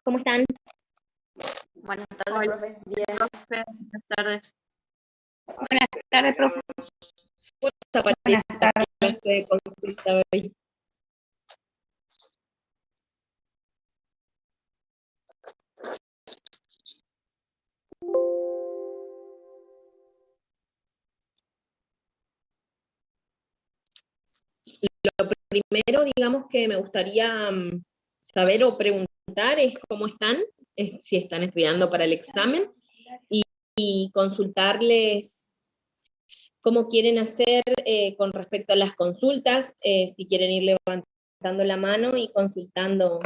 ¿Cómo están? Buenas tardes, Hola, profe. Bien. profe, buenas tardes. Buenas tardes, profe. Buenas tardes. Consulta hoy. Lo primero, digamos, que me gustaría saber o preguntar es cómo están, si están estudiando para el examen, y consultarles cómo quieren hacer con respecto a las consultas, si quieren ir levantando la mano y consultando.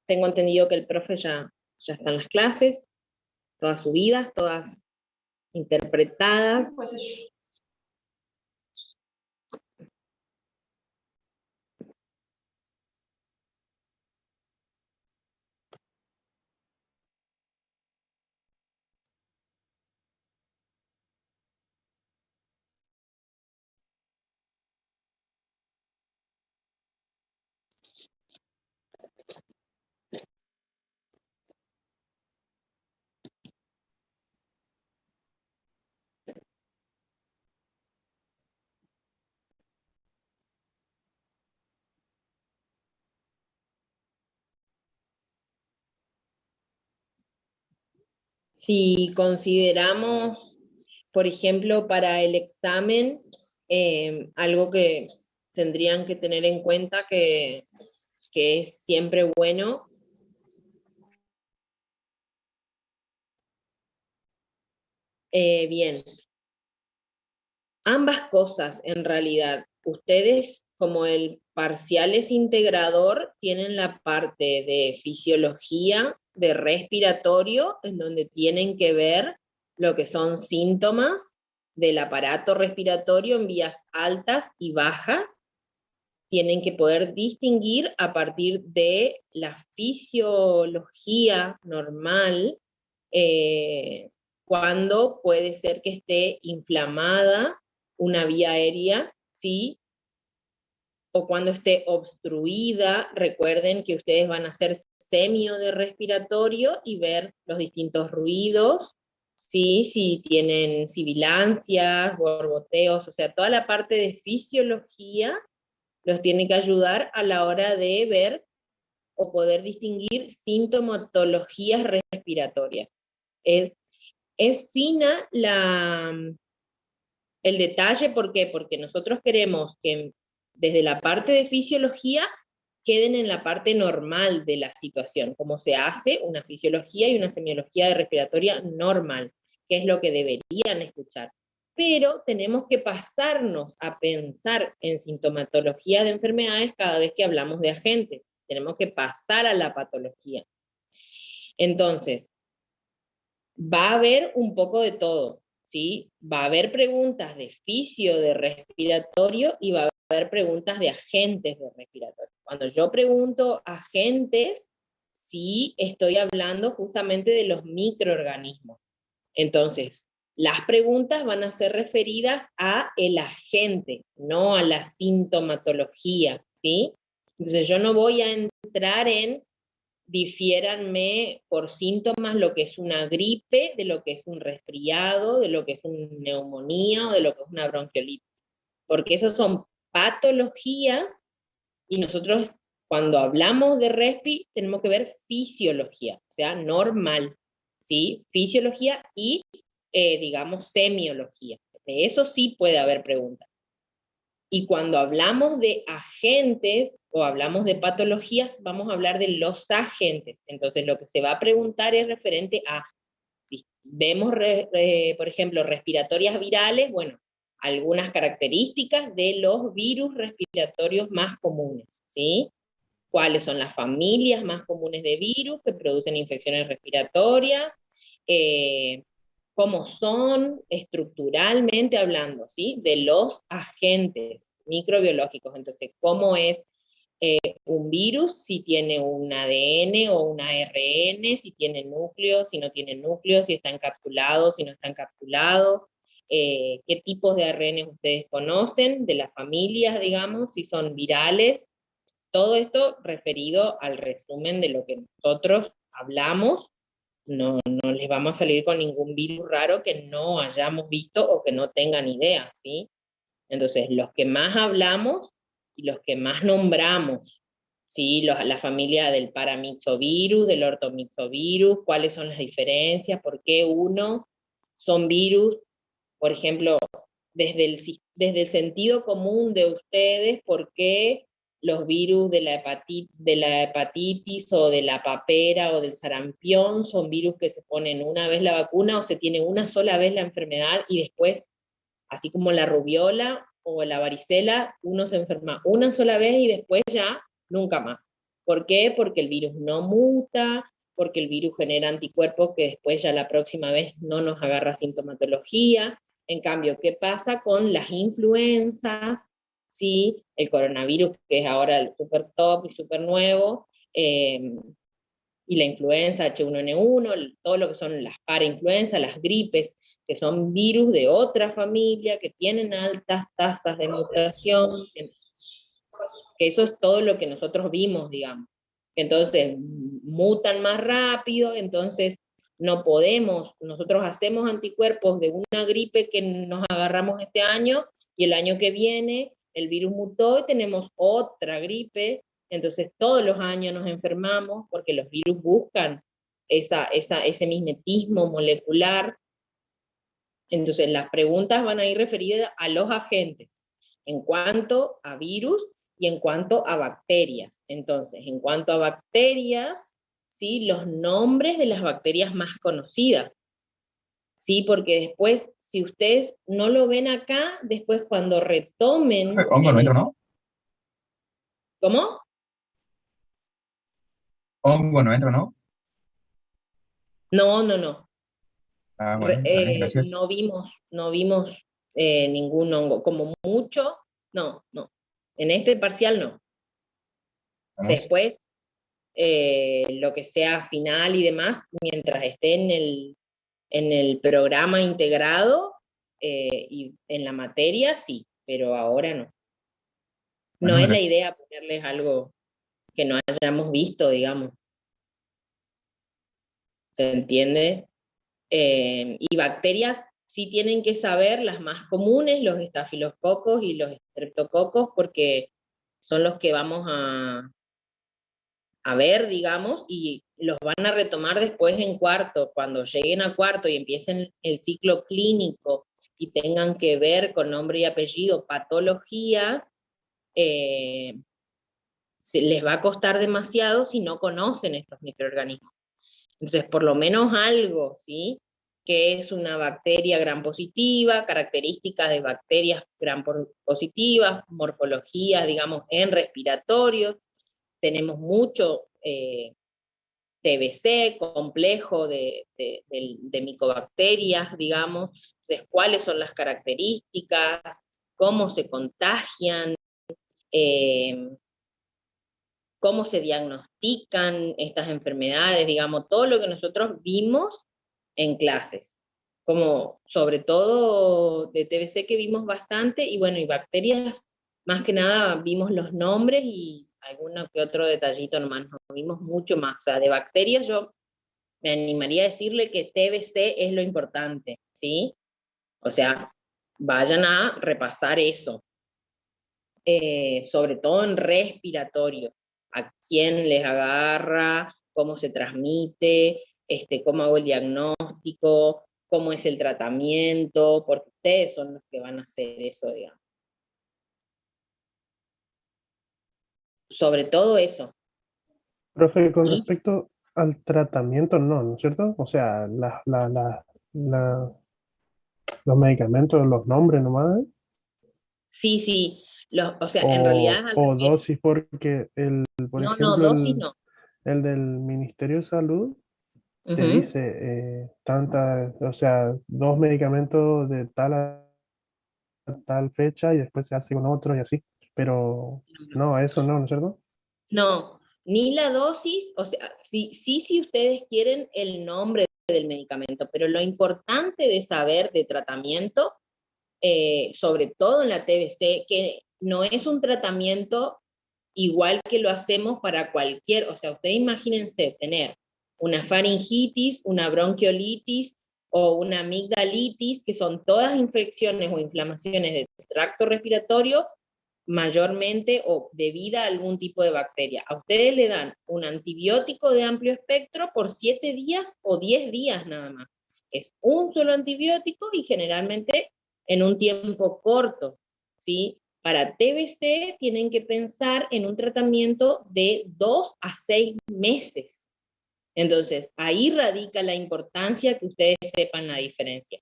Tengo entendido que el profe ya está en las clases, todas subidas, todas interpretadas. Si consideramos, por ejemplo, para el examen, algo que tendrían que tener en cuenta que es siempre bueno. Bien, ambas cosas en realidad. Ustedes, como el parcial es integrador, tienen la parte de fisiología, de respiratorio, en donde tienen que ver lo que son síntomas del aparato respiratorio en vías altas y bajas. Tienen que poder distinguir a partir de la fisiología normal, cuando puede ser que esté inflamada una vía aérea, ¿sí? O cuando esté obstruida. Recuerden que ustedes van a hacer semio de respiratorio y ver los distintos ruidos, ¿sí? Si tienen sibilancias, borboteos, o sea, toda la parte de fisiología los tiene que ayudar a la hora de ver o poder distinguir sintomatologías respiratorias. Es fina el detalle, ¿por qué? Porque nosotros queremos que desde la parte de fisiología queden en la parte normal de la situación, como se hace una fisiología y una semiología de respiratoria normal, que es lo que deberían escuchar. Pero tenemos que pasarnos a pensar en sintomatología de enfermedades cada vez que hablamos de agentes. Tenemos que pasar a la patología. Entonces, va a haber un poco de todo, ¿sí? Va a haber preguntas de fisio, de respiratorio, y va a haber preguntas de agentes de respiratorio. Cuando yo pregunto agentes, sí estoy hablando justamente de los microorganismos. Entonces, las preguntas van a ser referidas a el agente, no a la sintomatología, ¿sí? Entonces yo no voy a entrar en difiéranme por síntomas lo que es una gripe, de lo que es un resfriado, de lo que es una neumonía o de lo que es una bronquiolitis. Porque esas son patologías y nosotros cuando hablamos de respi tenemos que ver fisiología, o sea, normal, ¿sí? Fisiología y, digamos, semiología. De eso sí puede haber preguntas. Y cuando hablamos de agentes o hablamos de patologías, vamos a hablar de los agentes. Entonces, lo que se va a preguntar es referente a, si vemos, por ejemplo, respiratorias virales, bueno, algunas características de los virus respiratorios más comunes, ¿sí? ¿Cuáles son las familias más comunes de virus que producen infecciones respiratorias? ¿Cómo son estructuralmente hablando, ¿sí? De los agentes microbiológicos. Entonces, ¿cómo es un virus? Si tiene un ADN o un ARN, si tiene núcleo, si no tiene núcleo, si está encapsulado, si no está encapsulado. ¿Qué tipos de ARN ustedes conocen? De las familias, digamos, si son virales. todo esto referido al resumen de lo que nosotros hablamos. No les vamos a salir con ningún virus raro que no hayamos visto o que no tengan idea, ¿sí? Entonces, los que más hablamos y los que más nombramos, ¿sí? La familia del paramyxovirus, del ortomyxovirus, cuáles son las diferencias, por qué uno son virus, por ejemplo, desde el sentido común de ustedes, por qué los virus de la hepatitis o de la papera o del sarampión son virus que se ponen una vez la vacuna o se tiene una sola vez la enfermedad y después, así como la rubiola o la varicela, uno se enferma una sola vez y después ya nunca más. ¿Por qué? Porque el virus no muta, porque el virus genera anticuerpos que después ya la próxima vez no nos agarra sintomatología. En cambio, ¿qué pasa con las influencias? Sí, el coronavirus, que es ahora el super top y super nuevo, y la influenza H1N1, todo lo que son las parainfluencias, las gripes, que son virus de otra familia, que tienen altas tasas de mutación, que eso es todo lo que nosotros vimos, digamos. Entonces, mutan más rápido, entonces no podemos, nosotros hacemos anticuerpos de una gripe que nos agarramos este año, y el año que viene el virus mutó y tenemos otra gripe, entonces todos los años nos enfermamos porque los virus buscan ese mimetismo molecular. Entonces las preguntas van a ir referidas a los agentes, en cuanto a virus y en cuanto a bacterias. Entonces, en cuanto a bacterias, ¿sí? Los nombres de las bacterias más conocidas, ¿sí? Porque después, si ustedes no lo ven acá, después cuando retomen... Hongo no entra, ¿no? ¿Cómo? Hongo no entra, ¿no? No. Ah, bueno, dale, gracias. No vimos ningún hongo. Como mucho, no. En este parcial no. Vamos. Después, lo que sea final y demás, mientras esté en el programa integrado y en la materia, sí, pero ahora no. No Bueno, es la gracias. idea ponerles algo que no hayamos visto, digamos. ¿Se entiende? Y bacterias sí tienen que saber las más comunes, los estafilococos y los estreptococos, porque son los que vamos a ver, digamos, y los van a retomar después en cuarto, cuando lleguen a cuarto y empiecen el ciclo clínico y tengan que ver con nombre y apellido patologías, les va a costar demasiado si no conocen estos microorganismos. Entonces, por lo menos algo, ¿sí? Que es una bacteria gram positiva, características de bacterias gram positivas, morfologías, digamos, en respiratorios. Tenemos mucho TBC, complejo de micobacterias, digamos. Entonces, cuáles son las características, cómo se contagian, eh, cómo se diagnostican estas enfermedades, digamos, todo lo que nosotros vimos en clases, como sobre todo de TBC que vimos bastante, y bueno, y bacterias, más que nada vimos los nombres y alguno que otro detallito nomás, no vimos mucho más. O sea, de bacterias yo me animaría a decirle que TBC es lo importante, ¿sí? O sea, vayan a repasar eso, sobre todo en respiratorio, a quién les agarra, cómo se transmite, cómo hago el diagnóstico, cómo es el tratamiento, porque ustedes son los que van a hacer eso, digamos. Sobre todo eso. Profe, con Y respecto al tratamiento, no es cierto? O sea, la- los medicamentos, los nombres nomás, sí, o sea, en realidad es al o revés. dosis, porque por No, ejemplo, dosis no. el del Ministerio de Salud te Ujú. dice o sea, dos medicamentos de tal a tal fecha y después se hace con otro y así. Pero no, eso no es cierto? No, ni la dosis, o sea, sí, si ustedes quieren el nombre del medicamento, pero lo importante de saber de tratamiento, sobre todo en la TBC, que no es un tratamiento igual que lo hacemos para cualquier, o sea, ustedes imagínense tener una faringitis, una bronquiolitis o una amigdalitis, que son todas infecciones o inflamaciones del tracto respiratorio, mayormente o debida a algún tipo de bacteria. A ustedes le dan un antibiótico de amplio espectro por 7 días o 10 días nada más. Es un solo antibiótico y generalmente en un tiempo corto, ¿sí? Para TBC tienen que pensar en un tratamiento de 2 a 6 meses. Entonces, ahí radica la importancia que ustedes sepan la diferencia,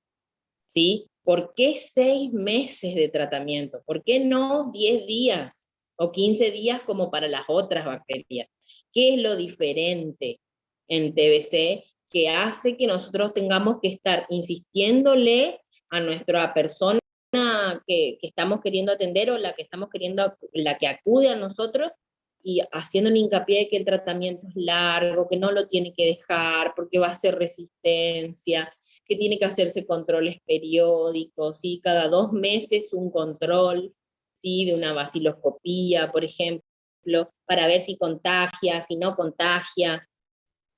¿sí? ¿Por qué 6 meses de tratamiento? ¿Por qué no 10 días o 15 días como para las otras bacterias? ¿Qué es lo diferente en TBC que hace que nosotros tengamos que estar insistiéndole a nuestra persona que estamos queriendo atender o la que acude a nosotros y haciendo hincapié de que el tratamiento es largo, que no lo tiene que dejar porque va a ser resistencia, que tiene que hacerse controles periódicos, ¿sí? Cada 2 meses un control, ¿sí? De una baciloscopía, por ejemplo, para ver si contagia, si no contagia,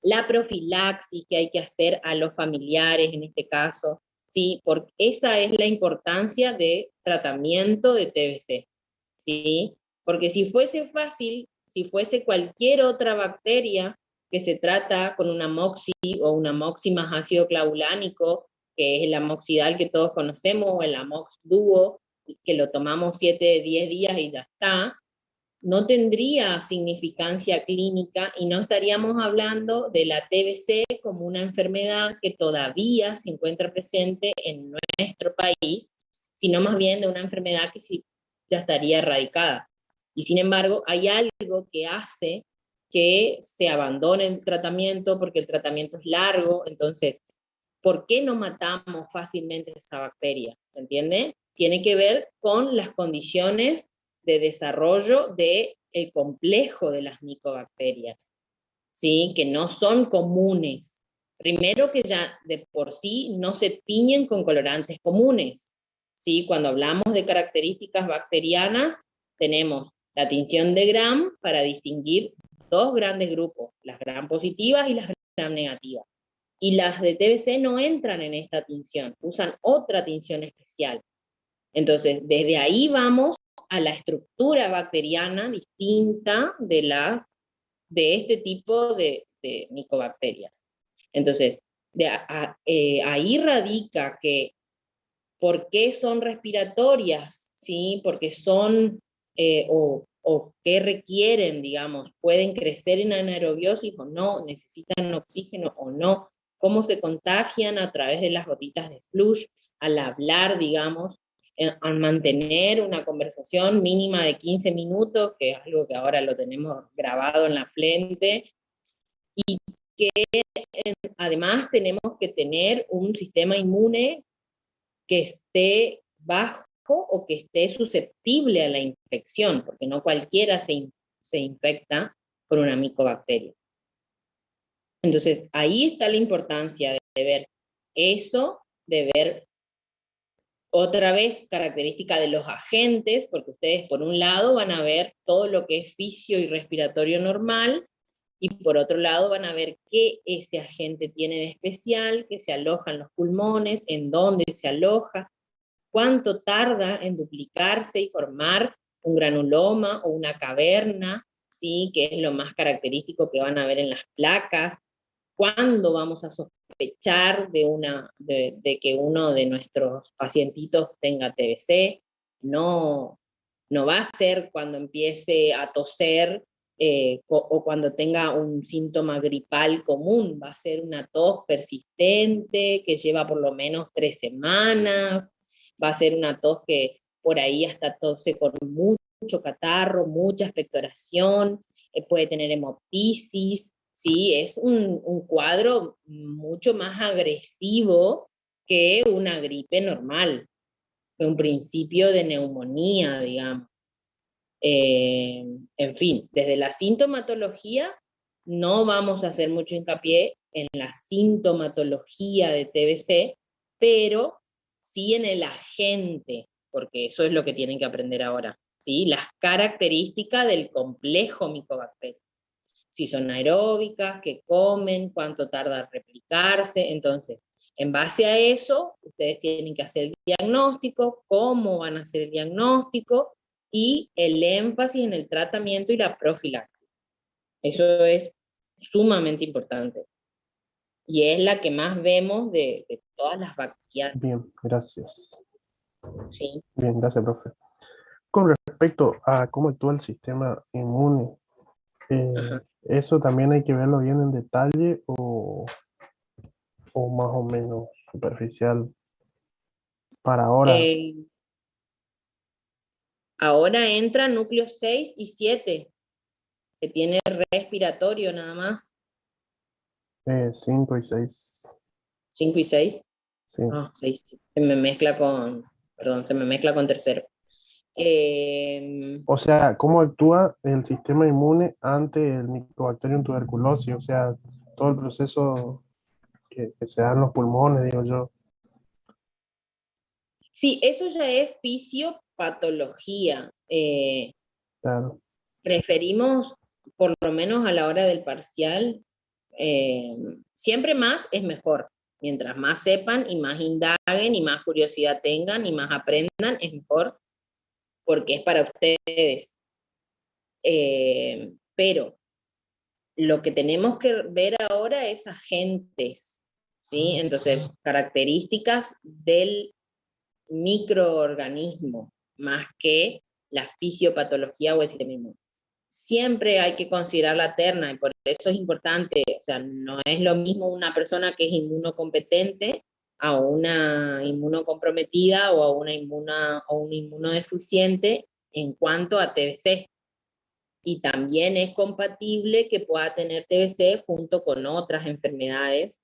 la profilaxis que hay que hacer a los familiares en este caso, ¿sí? Porque esa es la importancia de tratamiento de TBC, ¿sí? Porque si fuese fácil, si fuese cualquier otra bacteria que se trata con una moxi o una moxi más ácido clavulánico, que es el amoxidal que todos conocemos, o el amox dúo, que lo tomamos 7, 10 días y ya está, no tendría significancia clínica y no estaríamos hablando de la TBC como una enfermedad que todavía se encuentra presente en nuestro país, sino más bien de una enfermedad que sí ya estaría erradicada. Y sin embargo, hay algo que hace que se abandone el tratamiento porque el tratamiento es largo. Entonces, ¿por qué no matamos fácilmente esa bacteria? ¿Entiende? Tiene que ver con las condiciones de desarrollo del complejo de las micobacterias, ¿sí? Que no son comunes. Primero que ya de por sí no se tiñen con colorantes comunes, ¿sí? Cuando hablamos de características bacterianas, tenemos la tinción de Gram para distinguir 2 grandes grupos, las Gram positivas y las Gram negativas. Y las de TBC no entran en esta tinción, usan otra tinción especial. Entonces, desde ahí vamos a la estructura bacteriana distinta de este tipo de micobacterias. Entonces, ahí radica que por qué son respiratorias, ¿sí? Porque son, o qué requieren, digamos, pueden crecer en anaerobiosis o no, necesitan oxígeno o no, cómo se contagian a través de las gotitas de flush, al hablar, digamos, al mantener una conversación mínima de 15 minutos, que es algo que ahora lo tenemos grabado en la frente, y que además tenemos que tener un sistema inmune que esté bajo o que esté susceptible a la infección, porque no cualquiera se infecta por una micobacteria. Entonces, ahí está la importancia de ver eso, de ver otra vez característica de los agentes, porque ustedes por un lado van a ver todo lo que es fisio y respiratorio normal, y por otro lado van a ver qué ese agente tiene de especial, que se aloja en los pulmones, en dónde se aloja, cuánto tarda en duplicarse y formar un granuloma o una caverna, ¿sí? Que es lo más característico que van a ver en las placas, cuándo vamos a sospechar de que uno de nuestros pacientitos tenga TBC, no va a ser cuando empiece a toser o cuando tenga un síntoma gripal común, va a ser una tos persistente que lleva por lo menos 3 semanas, va a ser una tos que por ahí hasta tose con mucho catarro, mucha expectoración, puede tener hemoptisis, ¿sí? Es un cuadro mucho más agresivo que una gripe normal, que un principio de neumonía, digamos. En fin, desde la sintomatología no vamos a hacer mucho hincapié en la sintomatología de TBC, pero sí en el agente, porque eso es lo que tienen que aprender ahora. ¿sí? Las características del complejo micobacterio. Si son aeróbicas, qué comen, cuánto tarda en replicarse. Entonces, en base a eso, ustedes tienen que hacer el diagnóstico, cómo van a hacer el diagnóstico y el énfasis en el tratamiento y la profilaxis. Eso es sumamente importante. Y es la que más vemos de todas las bacterias. Bien, gracias. ¿Sí? Bien, gracias, profe. Con respecto a cómo actúa el sistema inmune, Ajá. ¿eso también hay que verlo bien en detalle o más o menos superficial para ahora? Ahora entran núcleos 6 y 7, que tiene respiratorio nada más. 5 y 6, 5 y 6. sí. No, 6. Se me mezcla con tercero. O sea, ¿cómo actúa el sistema inmune ante el Mycobacterium tuberculosis? O sea, todo el proceso que se da en los pulmones, digo yo. Sí, eso ya es fisiopatología. Claro, Preferimos, por lo menos a la hora del parcial, siempre más es mejor. Mientras más sepan y más indaguen y más curiosidad tengan y más aprendan, es mejor porque es para ustedes. Pero lo que tenemos que ver ahora es agentes, ¿sí? Entonces, características del microorganismo, más que la fisiopatología o el sistema inmune. Siempre hay que considerar la terna, y por eso es importante, o sea, no es lo mismo una persona que es inmunocompetente a una inmunocomprometida o a un inmunodeficiente en cuanto a TBC. Y también es compatible que pueda tener TBC junto con otras enfermedades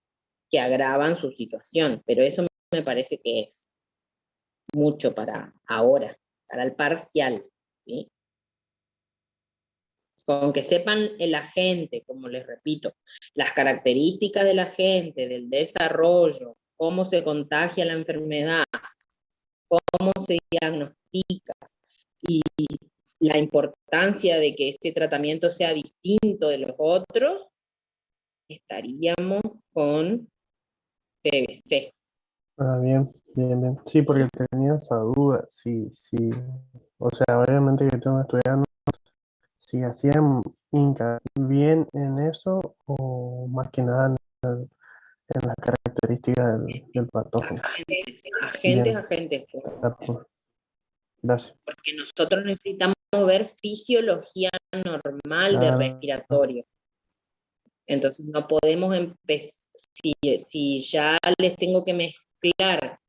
que agravan su situación, pero eso me parece que es mucho para ahora, para el parcial, ¿sí? Con que sepan el agente, como les repito, las características del agente, del desarrollo, cómo se contagia la enfermedad, cómo se diagnostica y la importancia de que este tratamiento sea distinto de los otros, estaríamos con TBC. bien, bien, bien. Sí, porque tenía esa duda, sí, sí. O sea, obviamente que tengo estudiando, si hacían hincapié bien en eso o más que nada en las características del patógeno. Agentes, Bien, agentes. gracias. Porque nosotros necesitamos ver fisiología normal de Claro, respiratorio. Entonces no podemos empezar, si ya les tengo que mezclar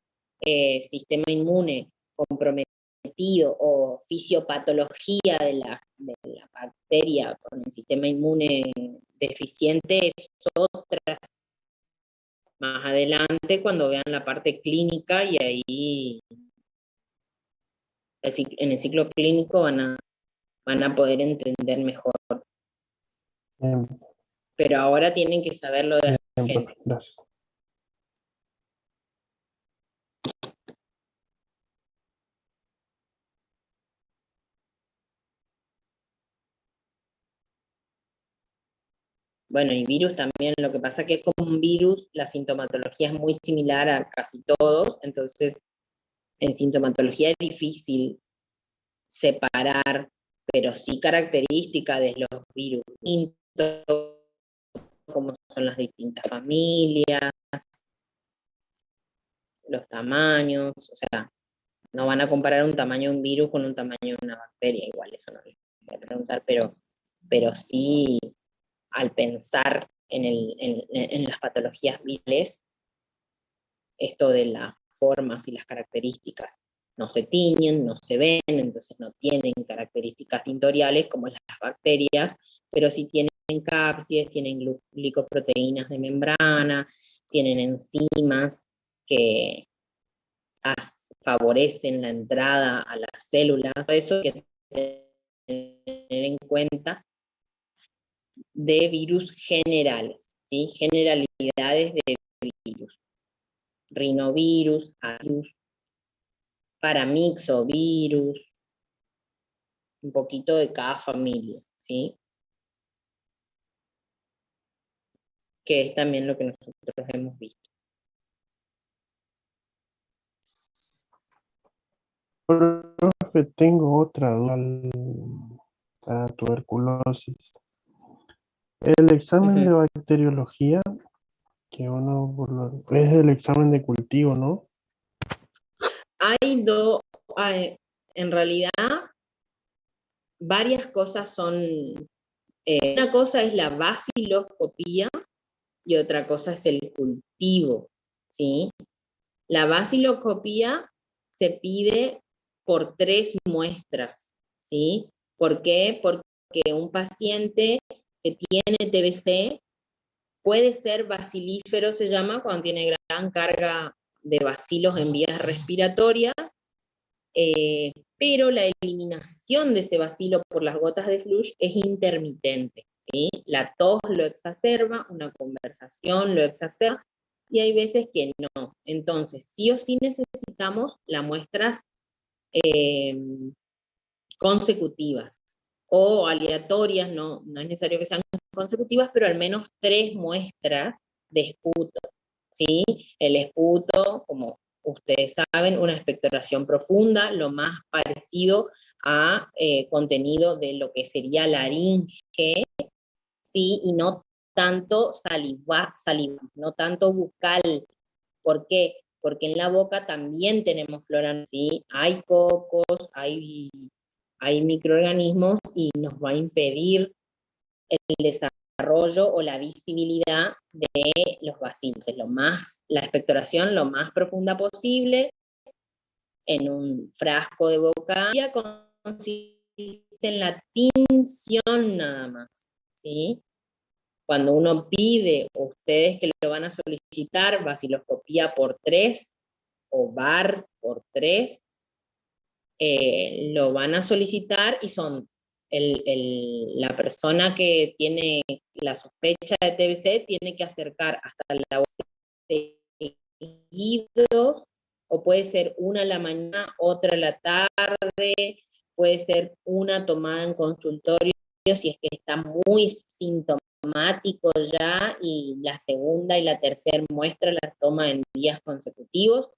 sistema inmune comprometido o fisiopatología de la bacteria con el sistema inmune deficiente, es otra más adelante cuando vean la parte clínica y ahí en el ciclo clínico van a poder entender mejor. bien, Pero ahora tienen que saber lo de bien, profe, agentes. gracias. Bueno, y virus también, lo que pasa que como un virus, la sintomatología es muy similar a casi todos, entonces en sintomatología es difícil separar, pero sí características de los virus distintos, como son las distintas familias, los tamaños, o sea, no van a comparar un tamaño de un virus con un tamaño de una bacteria, igual eso no les voy a preguntar, pero sí al pensar en las patologías virales, esto de las formas y las características no se tiñen, no se ven, entonces no tienen características tintoriales como las bacterias, pero sí tienen cápsides, tienen glicoproteínas de membrana, tienen enzimas que favorecen la entrada a las células. Eso hay que tener en cuenta de virus generales, ¿sí? Generalidades de virus. Rinovirus, virus, paramyxovirus, un poquito de cada familia, ¿sí? Que es también lo que nosotros hemos visto. Profe, tengo otra duda para tuberculosis. El examen de bacteriología, que es el examen de cultivo, ¿no? En realidad, varias cosas son, una cosa es la baciloscopía y otra cosa es el cultivo, ¿sí? La baciloscopía se pide por 3 muestras, ¿sí? ¿Por qué? Porque un paciente que tiene TBC puede ser bacilífero, se llama, cuando tiene gran carga de bacilos en vías respiratorias, pero la eliminación de ese bacilo por las gotas de flush es intermitente, ¿sí? La tos lo exacerba, una conversación lo exacerba, y hay veces que no. Entonces, sí o sí necesitamos las muestras consecutivas o aleatorias, no es necesario que sean consecutivas, pero al menos 3 muestras de esputo, ¿sí? El esputo, como ustedes saben, una expectoración profunda, lo más parecido a contenido de lo que sería laringe, ¿sí? Y no tanto saliva, no tanto bucal. ¿Por qué? Porque en la boca también tenemos flora, ¿sí? Hay cocos, hay microorganismos y nos va a impedir el desarrollo o la visibilidad de los bacilos. La expectoración lo más profunda posible en un frasco de boca consiste en la tinción nada más, ¿sí? Cuando uno pide, ustedes que lo van a solicitar, baciloscopía por 3 o bar por 3, lo van a solicitar y son la persona que tiene la sospecha de TBC tiene que acercar hasta la seguidos, o puede ser una a la mañana, otra a la tarde, puede ser una tomada en consultorio si es que está muy sintomático ya, y la segunda y la tercera muestra la toma en días consecutivos.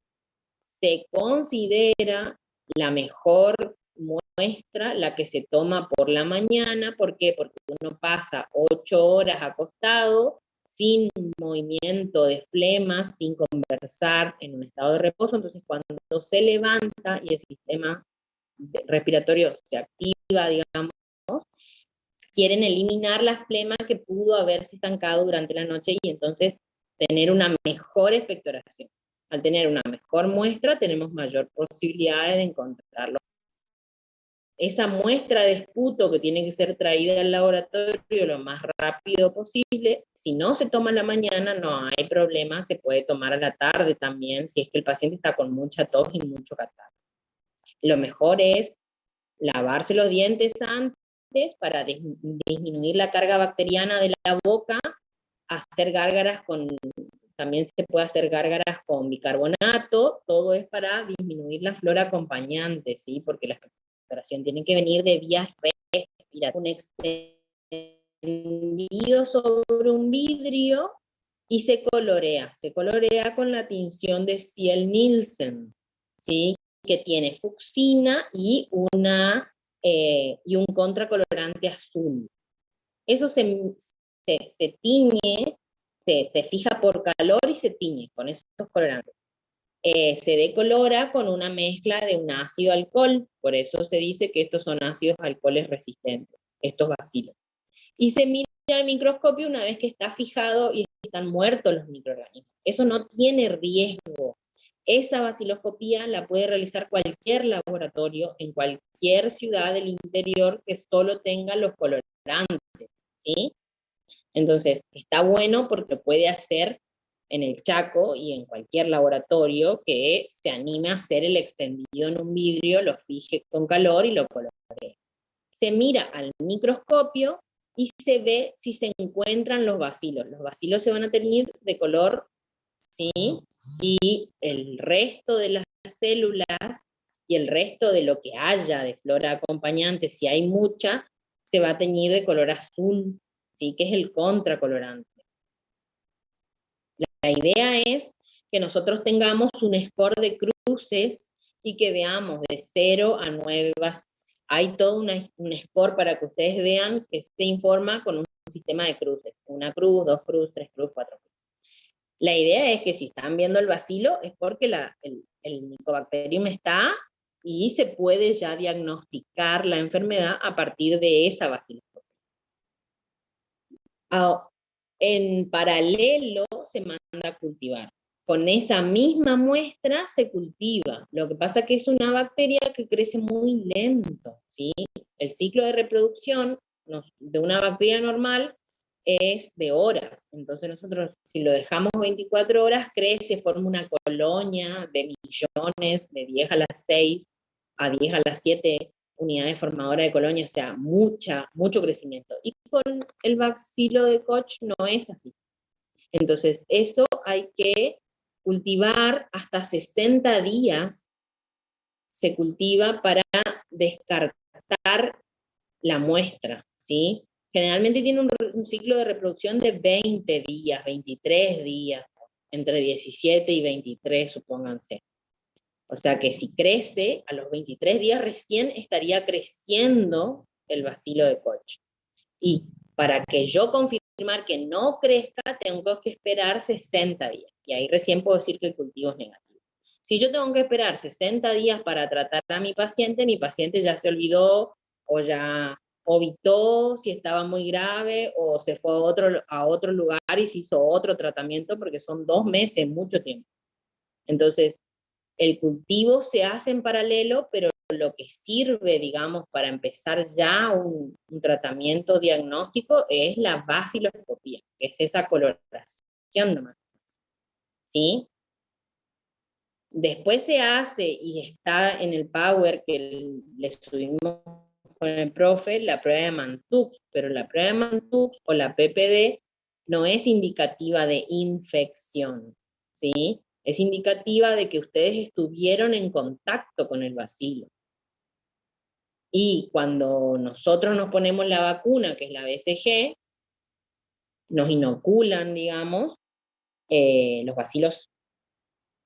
Se considera la mejor muestra la que se toma por la mañana. ¿Por qué? Porque uno pasa 8 horas acostado, sin movimiento de flema, sin conversar, en un estado de reposo. Entonces cuando se levanta y el sistema respiratorio se activa, digamos, quieren eliminar la flema que pudo haberse estancado durante la noche y entonces tener una mejor expectoración. Al tener una mejor muestra, tenemos mayor posibilidad de encontrarlo. Esa muestra de esputo que tiene que ser traída al laboratorio lo más rápido posible, si no se toma en la mañana no hay problema, se puede tomar a la tarde también, si es que el paciente está con mucha tos y mucho catarro. Lo mejor es lavarse los dientes antes para disminuir la carga bacteriana de la boca, hacer gárgaras también se puede hacer gárgaras con bicarbonato, todo es para disminuir la flora acompañante, ¿sí? Porque la expectoración tiene que venir de vías respiratorias. Un extendido sobre un vidrio y se colorea con la tinción de Ciel-Nielsen, ¿sí? Que tiene fucsina y un contracolorante azul. Eso se tiñe, se fija por calor y se tiñe con esos colorantes. Se decolora con una mezcla de un ácido alcohol, por eso se dice que estos son ácidos alcoholes resistentes, estos bacilos. Y se mira al microscopio una vez que está fijado y están muertos los microorganismos. Eso no tiene riesgo. Esa baciloscopía la puede realizar cualquier laboratorio en cualquier ciudad del interior que solo tenga los colorantes, ¿sí? Entonces, está bueno porque lo puede hacer en el Chaco y en cualquier laboratorio que se anime a hacer el extendido en un vidrio, lo fije con calor y lo coloree. Se mira al microscopio y se ve si se encuentran los bacilos. Los bacilos se van a tener de color, ¿sí? Y el resto de las células y el resto de lo que haya de flora acompañante, si hay mucha, se va a teñir de color azul, ¿sí? Que es el contracolorante. La idea es que nosotros tengamos un score de cruces y que veamos de 0 a 9 bases. Hay todo un score para que ustedes vean que se informa con un sistema de cruces. 1 cruz, 2 cruz, 3 cruz, 4 cruz. La idea es que si están viendo el bacilo es porque el Mycobacterium está y se puede ya diagnosticar la enfermedad a partir de esa baciloscopia. En paralelo se manda a cultivar. Con esa misma muestra se cultiva. Lo que pasa es que es una bacteria que crece muy lento, ¿sí? El ciclo de reproducción de una bacteria normal es de horas. Entonces nosotros, si lo dejamos 24 horas, crece, forma una colonia de millones, de 10 a las 6 a 10 a las 7 unidades formadoras de colonia, o sea, mucho crecimiento. Y con el bacilo de Koch no es así. Entonces, eso hay que cultivar hasta 60 días, se cultiva para descartar la muestra, ¿sí? Generalmente tiene un ciclo de reproducción de 20 días, 23 días, entre 17 y 23, supónganse. O sea que si crece, a los 23 días recién estaría creciendo el bacilo de Koch. Y para que yo confirmar que no crezca, tengo que esperar 60 días. Y ahí recién puedo decir que el cultivo es negativo. Si yo tengo que esperar 60 días para tratar a mi paciente ya se olvidó, o ya ovitó si estaba muy grave, o se fue a otro lugar y se hizo otro tratamiento, porque son 2 meses, mucho tiempo. Entonces, el cultivo se hace en paralelo, pero lo que sirve, digamos, para empezar ya un tratamiento diagnóstico es la baciloscopía, que es esa coloración nomás, ¿sí? Después se hace, y está en el Power que le subimos con el profe, la prueba de Mantoux, pero la prueba de Mantoux o la PPD no es indicativa de infección, ¿sí? Es indicativa de que ustedes estuvieron en contacto con el bacilo. Y cuando nosotros nos ponemos la vacuna, que es la BCG, nos inoculan, digamos, los bacilos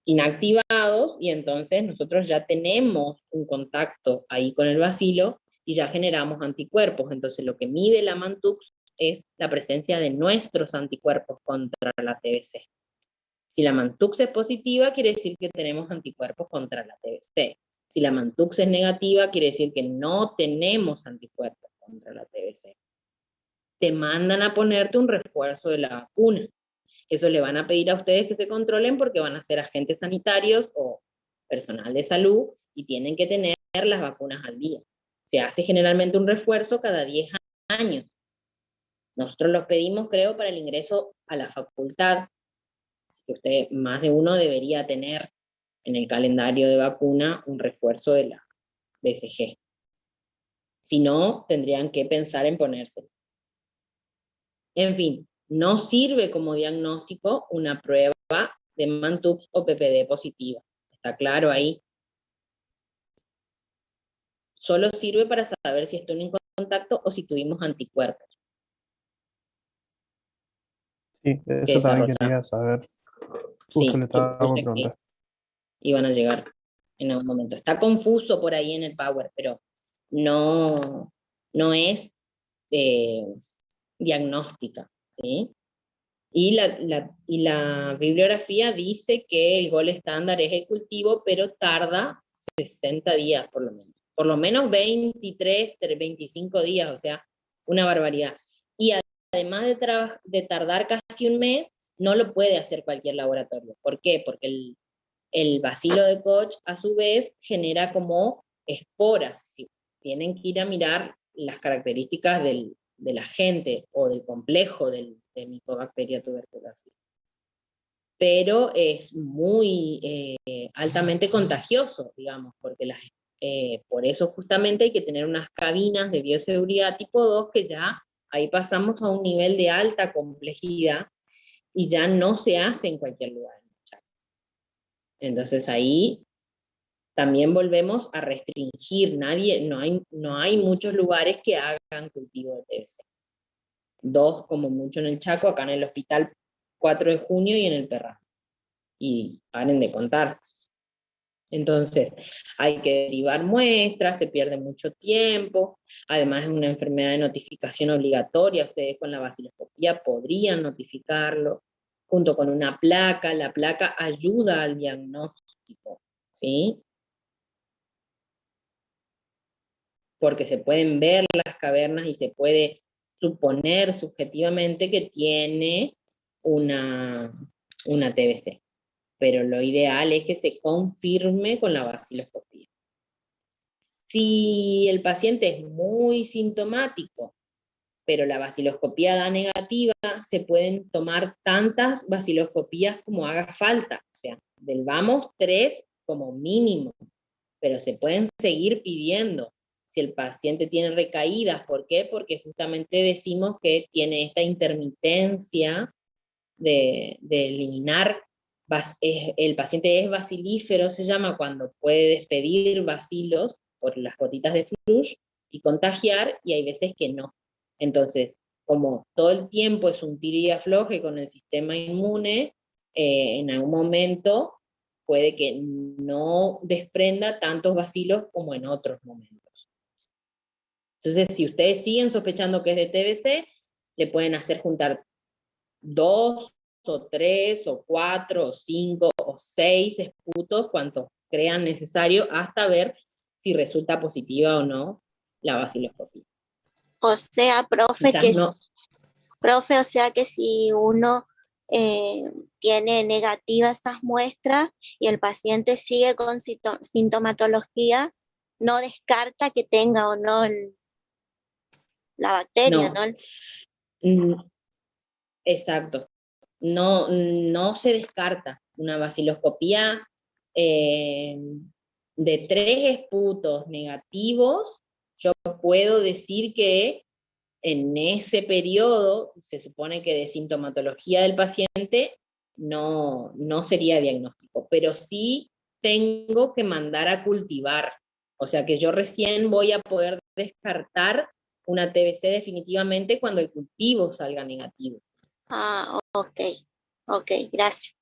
inactivados, y entonces nosotros ya tenemos un contacto ahí con el bacilo y ya generamos anticuerpos. Entonces lo que mide la Mantoux es la presencia de nuestros anticuerpos contra la TBC. Si la Mantoux es positiva, quiere decir que tenemos anticuerpos contra la TBC. Si la Mantoux es negativa, quiere decir que no tenemos anticuerpos contra la TBC. Te mandan a ponerte un refuerzo de la vacuna. Eso le van a pedir a ustedes que se controlen porque van a ser agentes sanitarios o personal de salud y tienen que tener las vacunas al día. Se hace generalmente un refuerzo cada 10 años. Nosotros los pedimos, creo, para el ingreso a la facultad. Así que usted, más de uno, debería tener en el calendario de vacuna un refuerzo de la BCG. Si no, tendrían que pensar en ponérselo. En fin, no sirve como diagnóstico una prueba de Mantoux o PPD positiva. ¿Está claro ahí? Solo sirve para saber si estoy en contacto o si tuvimos anticuerpos. Sí, eso también quería saber. Justo Sí, le estaba por preguntar. Iban a llegar en algún momento. Está confuso por ahí en el Power, pero no es diagnóstica, ¿sí? Y la bibliografía dice que el gol estándar es el cultivo, pero tarda 60 días por lo menos. Por lo menos 23, 25 días, o sea, una barbaridad. Y además de tardar casi un mes, no lo puede hacer cualquier laboratorio. ¿Por qué? Porque el bacilo de Koch, a su vez, genera como esporas. ¿Sí? Tienen que ir a mirar las características del agente o del complejo de Mycobacteria tuberculosis. Pero es muy altamente contagioso, digamos, porque por eso justamente hay que tener unas cabinas de bioseguridad tipo 2 que ya ahí pasamos a un nivel de alta complejidad y ya no se hace en cualquier lugar. Entonces ahí también volvemos a restringir, no hay muchos lugares que hagan cultivo de TBC. 2 como mucho en el Chaco, acá en el hospital 4 de junio y en el Perra. Y paren de contar. Entonces, hay que derivar muestras, se pierde mucho tiempo, además es una enfermedad de notificación obligatoria, ustedes con la vaciloscopía podrían notificarlo, junto con una placa, la placa ayuda al diagnóstico, ¿sí? Porque se pueden ver las cavernas y se puede suponer subjetivamente que tiene una TBC. Pero lo ideal es que se confirme con la vaciloscopía. Si el paciente es muy sintomático, pero la vaciloscopía da negativa, se pueden tomar tantas vaciloscopías como haga falta. O sea, del vamos 3 como mínimo, pero se pueden seguir pidiendo. Si el paciente tiene recaídas, ¿por qué? Porque justamente decimos que tiene esta intermitencia de eliminar, el paciente es bacilífero, se llama, cuando puede despedir bacilos por las gotitas de flush y contagiar, y hay veces que no. Entonces, como todo el tiempo es un tira y afloje con el sistema inmune, en algún momento puede que no desprenda tantos bacilos como en otros momentos. Entonces, si ustedes siguen sospechando que es de TBC, le pueden hacer juntar 2 o 3 o 4 o 5 o 6 esputos, cuantos crean necesario, hasta ver si resulta positiva o no la vaciloscopía. O sea, Quizás no. Profe, o sea que si uno tiene negativas esas muestras y el paciente sigue con sintomatología, no descarta que tenga o no la bacteria, No. ¿no? Exacto. No se descarta una vaciloscopía de 3 esputos negativos. Yo puedo decir que en ese periodo, se supone que de sintomatología del paciente, no sería diagnóstico, pero sí tengo que mandar a cultivar. O sea que yo recién voy a poder descartar una TBC definitivamente cuando el cultivo salga negativo. Ah, ok, gracias.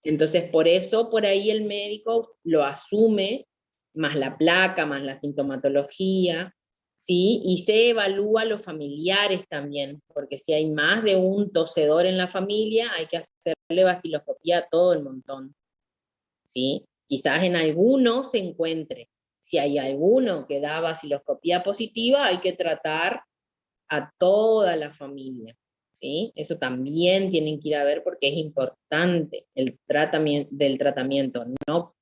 Entonces, por eso, por ahí el médico lo asume, más la placa, más la sintomatología, ¿sí? Y se evalúa a los familiares también, porque si hay más de un tosedor en la familia, hay que hacerle vaciloscopía a todo el montón, ¿sí? Quizás en alguno se encuentre. Si hay alguno que da vaciloscopía positiva, hay que tratar a toda la familia, ¿sí? Eso también tienen que ir a ver porque es importante el tratamiento, no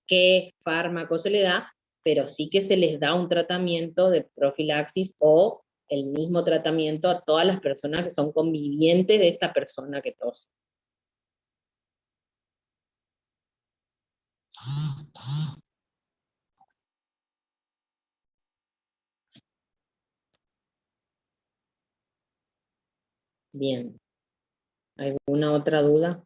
qué fármaco se le da, pero sí que se les da un tratamiento de profilaxis o el mismo tratamiento a todas las personas que son convivientes de esta persona que tose. Bien. ¿Alguna otra duda?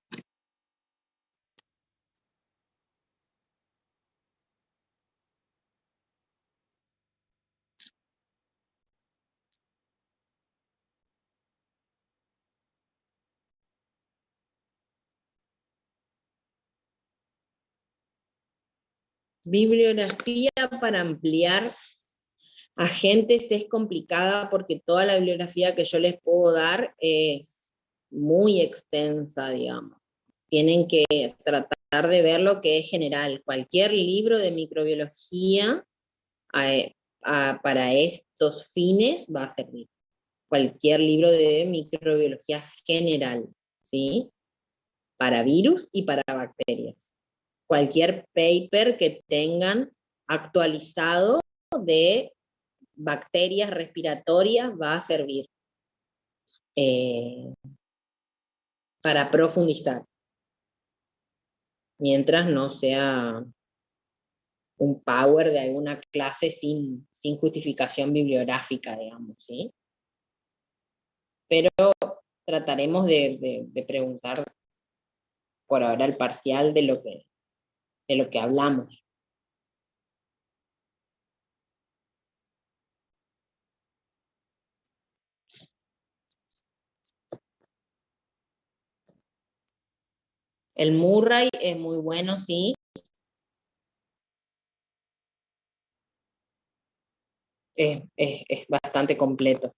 Bibliografía para ampliar agentes es complicada porque toda la bibliografía que yo les puedo dar es muy extensa, digamos. Tienen que tratar de ver lo que es general. Cualquier libro de microbiología para estos fines va a servir. Cualquier libro de microbiología general, ¿sí? Para virus y para bacterias. Cualquier paper que tengan actualizado de bacterias respiratorias va a servir para profundizar, mientras no sea un power de alguna clase sin justificación bibliográfica, digamos, ¿sí? Pero trataremos de preguntar por ahora el parcial de lo que de lo que hablamos. El Murray es muy bueno, sí. Es bastante completo.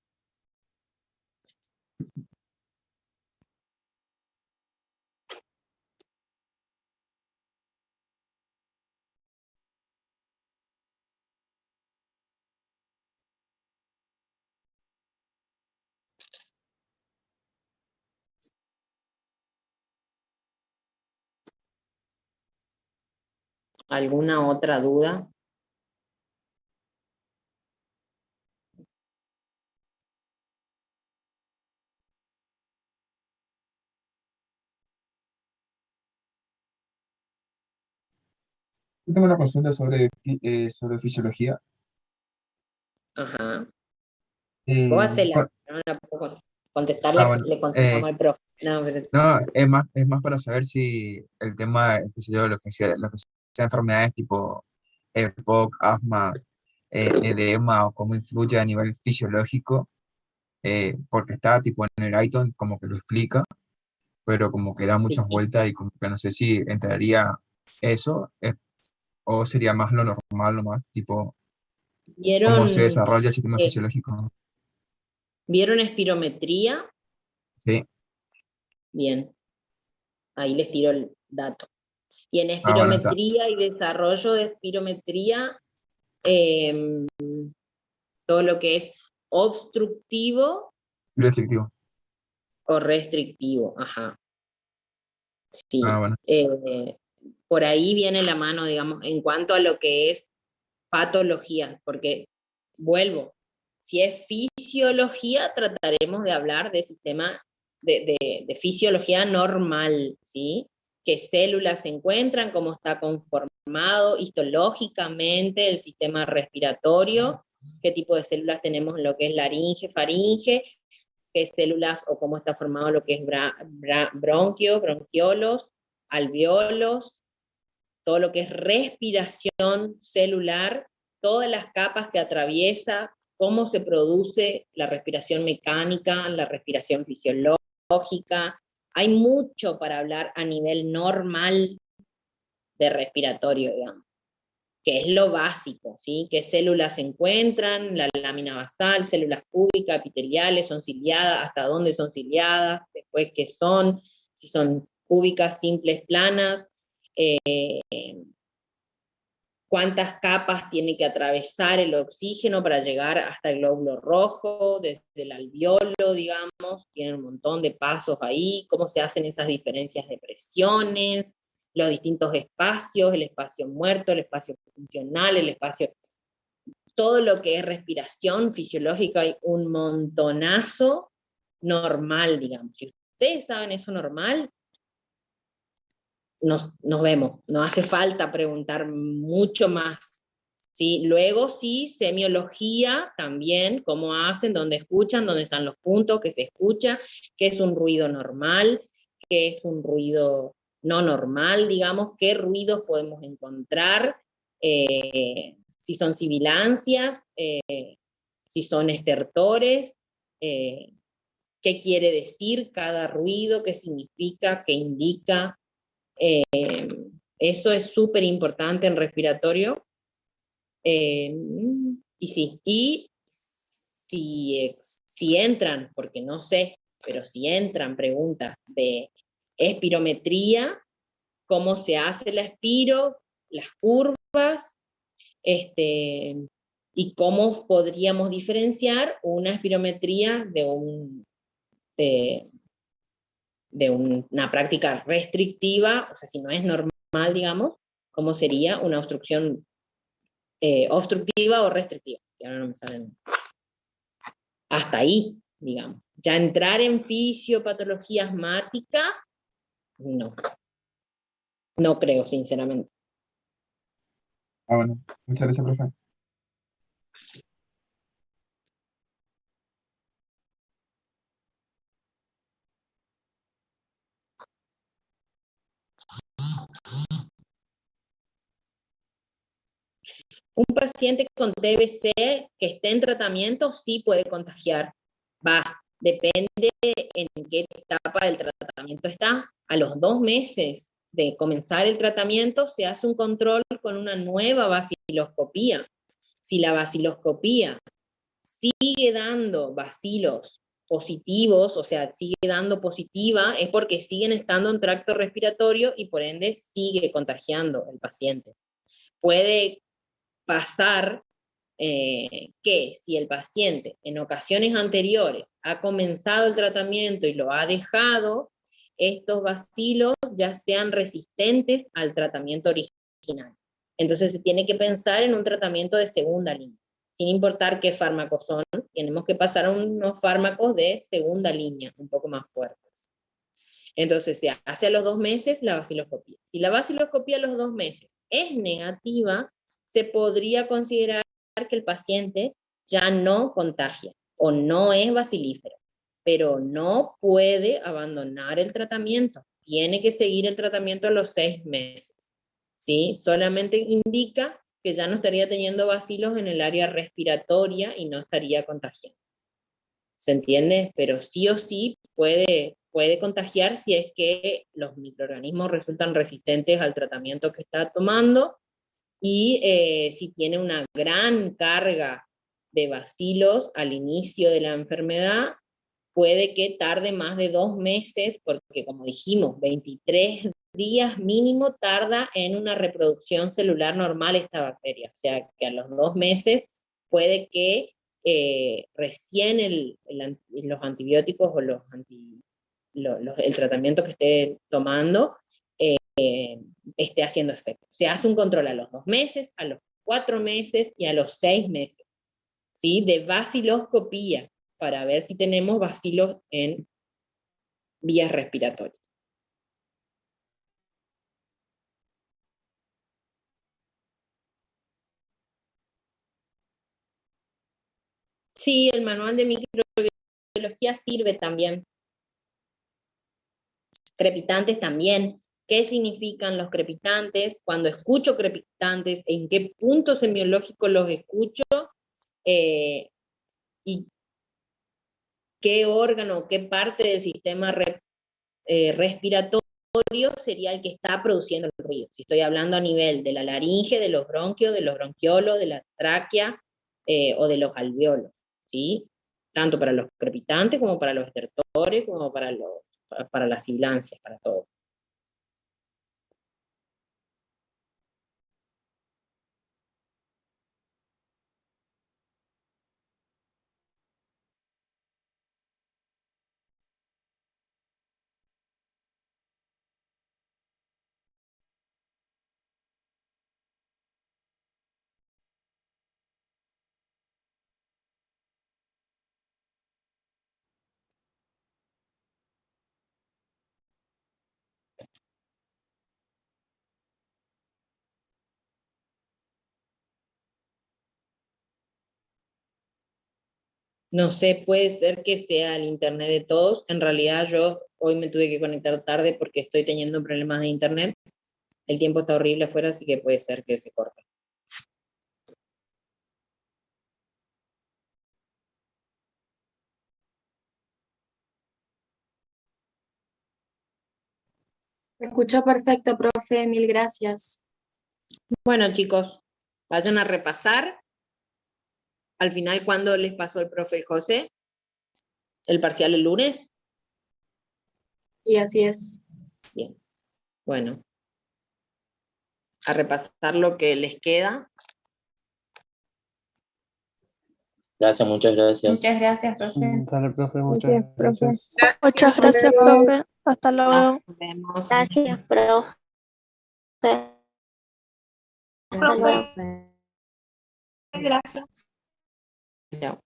¿Alguna otra duda? Yo tengo una consulta sobre fisiología. Ajá. Vos Eh, hacela, bueno, no la puedo contestarle, bueno, le contestamos al profe. No, pero no, es más para saber si el tema, qué sé yo, lo que sea enfermedades tipo EPOC, asma, edema, o cómo influye a nivel fisiológico, porque está tipo en el item como que lo explica, pero como que da muchas sí. vueltas y como que no sé si entraría eso, o sería más lo normal, nomás, tipo, cómo se ¿Vieron, desarrolla el sistema eh, fisiológico. ¿vieron espirometría? Sí, Bien, ahí les tiro el dato. Y en ah, bueno, está. espirometría y desarrollo de espirometría, eh, todo lo que es obstructivo Restrictivo. o restrictivo, ajá, Ah, sí. bueno. Por ahí viene la mano, digamos, en cuanto a lo que es patología, porque vuelvo, si es fisiología, trataremos de hablar de sistema de fisiología normal, ¿sí? ¿Qué células se encuentran? ¿Cómo está conformado histológicamente el sistema respiratorio? ¿Qué tipo de células tenemos en lo que es laringe, faringe? ¿Qué células o cómo está formado lo que es bronquio, bronquiolos, alveolos? Todo lo que es respiración celular, todas las capas que atraviesa, cómo se produce la respiración mecánica, la respiración fisiológica. Hay mucho para hablar a nivel normal de respiratorio, digamos, que es lo básico, ¿sí? ¿Qué células se encuentran? La lámina basal, células cúbicas, epiteliales, son ciliadas, hasta dónde son ciliadas, después qué son, si son cúbicas, simples, planas, eh, cuántas capas tiene que atravesar el oxígeno para llegar hasta el glóbulo rojo, desde el alveolo, digamos, tiene un montón de pasos ahí, cómo se hacen esas diferencias de presiones, los distintos espacios, el espacio muerto, el espacio funcional, el espacio, todo lo que es respiración fisiológica, hay un montonazo normal, digamos. Si ustedes saben eso normal, nos vemos, no hace falta preguntar mucho más. ¿Sí? Luego sí, semiología también, cómo hacen, dónde escuchan, dónde están los puntos, qué se escucha, qué es un ruido normal, qué es un ruido no normal, digamos, qué ruidos podemos encontrar, si son sibilancias, si son estertores, qué quiere decir cada ruido, qué significa, qué indica, eso es súper importante en respiratorio. Y sí, y si entran, porque no sé, pero si entran preguntas de espirometría, cómo se hace la espiro, las curvas, y cómo podríamos diferenciar una espirometría de, de una práctica restrictiva, o sea, si no es normal, digamos, cómo sería una obstrucción obstructiva o restrictiva. Y ahora no me salen. Hasta ahí, digamos. Ya entrar en fisiopatología asmática, no. No creo, sinceramente. Ah, bueno. Muchas gracias, profe. Un paciente con TBC que esté en tratamiento sí puede contagiar. Depende en qué etapa del tratamiento está. A los 2 meses de comenzar el tratamiento se hace un control con una nueva baciloscopía. Si la baciloscopía sigue dando bacilos positivos, o sea, sigue dando positiva, es porque siguen estando en tracto respiratorio y por ende sigue contagiando el paciente. Puede pasar que si el paciente en ocasiones anteriores ha comenzado el tratamiento y lo ha dejado, estos bacilos ya sean resistentes al tratamiento original. Entonces se tiene que pensar en un tratamiento de segunda línea. Sin importar qué fármacos son, tenemos que pasar a unos fármacos de segunda línea, un poco más fuertes. Entonces se hace a los 2 meses la baciloscopía. Si la baciloscopía a los 2 meses es negativa, se podría considerar que el paciente ya no contagia o no es bacilífero, pero no puede abandonar el tratamiento. Tiene que seguir el tratamiento a los 6 meses. ¿Sí? Solamente indica que ya no estaría teniendo bacilos en el área respiratoria y no estaría contagiando. ¿Se entiende? Pero sí o sí puede contagiar si es que los microorganismos resultan resistentes al tratamiento que está tomando y si tiene una gran carga de bacilos al inicio de la enfermedad, puede que tarde más de 2 meses, porque como dijimos, 23 días mínimo tarda en una reproducción celular normal esta bacteria. O sea, que a los 2 meses puede que recién los antibióticos o el tratamiento que esté tomando esté haciendo efecto. Se hace un control a los 2 meses, a los 4 meses y a los 6 meses, ¿sí? De baciloscopía, para ver si tenemos bacilos en vías respiratorias. Sí, el manual de microbiología sirve también. Crepitantes también. ¿Qué significan los crepitantes? Cuando escucho crepitantes, ¿en qué punto semiológico los escucho? Y qué órgano, qué parte del sistema respiratorio sería el que está produciendo el ruido. Si estoy hablando a nivel de la laringe, de los bronquios, de los bronquiolos, de la tráquea o de los alveolos, ¿sí? Tanto para los crepitantes como para los estertores, como para las sibilancias, para todo. No sé, puede ser que sea el internet de todos. En realidad yo hoy me tuve que conectar tarde porque estoy teniendo problemas de internet. El tiempo está horrible afuera, así que puede ser que se corte. Se escuchó perfecto, profe, mil gracias. Bueno, chicos, vayan a repasar. Al final, ¿cuándo les pasó el profe José? ¿El parcial el lunes? Sí, así es. Bien. Bueno, a repasar lo que les queda. Gracias, muchas gracias. Muchas gracias, profe. Dale, profe, muchas Gracias, profe. gracias. Muchas gracias, luego. profe. Hasta luego. Nos vemos. Gracias, profe. Hasta luego. Gracias. Chao.